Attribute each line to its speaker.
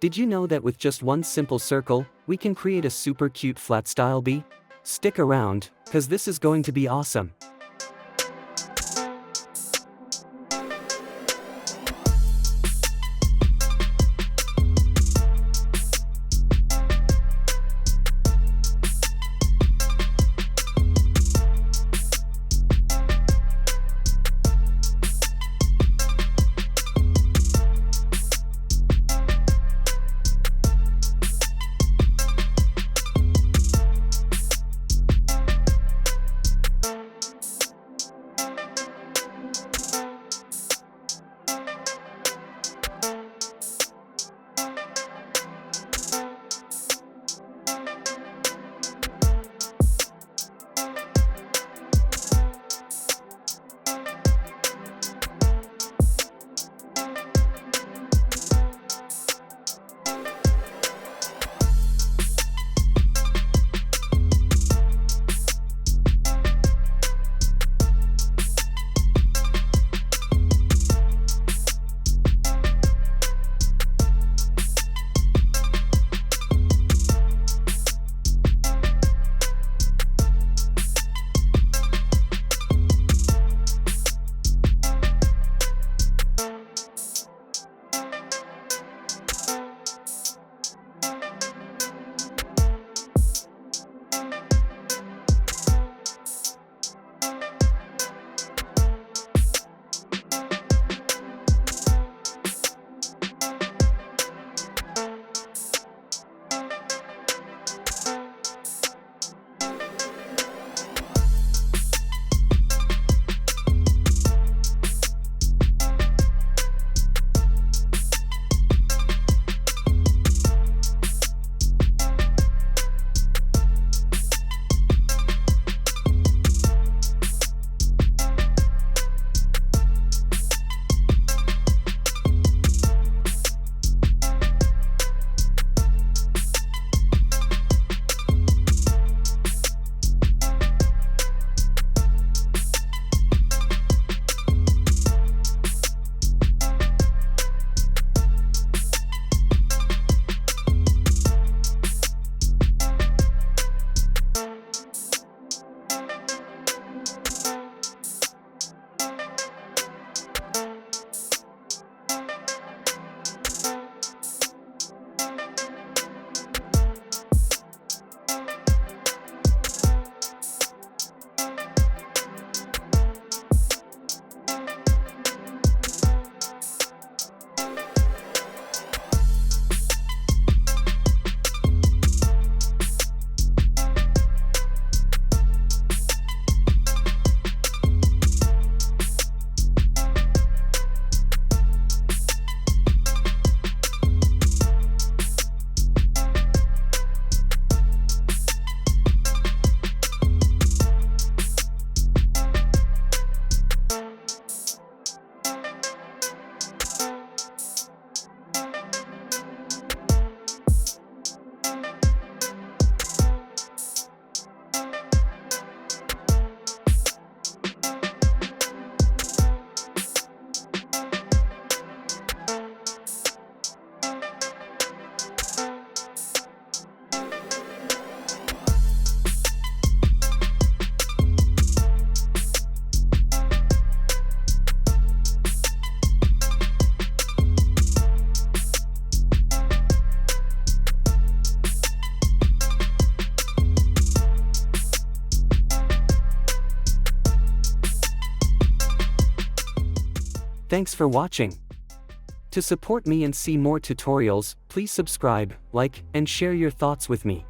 Speaker 1: Did you know that with just one simple circle, we can create a super cute flat style bee? Stick around, cause this is going to be awesome. Thanks for watching. To support me and see more tutorials, please subscribe, like, and share your thoughts with me.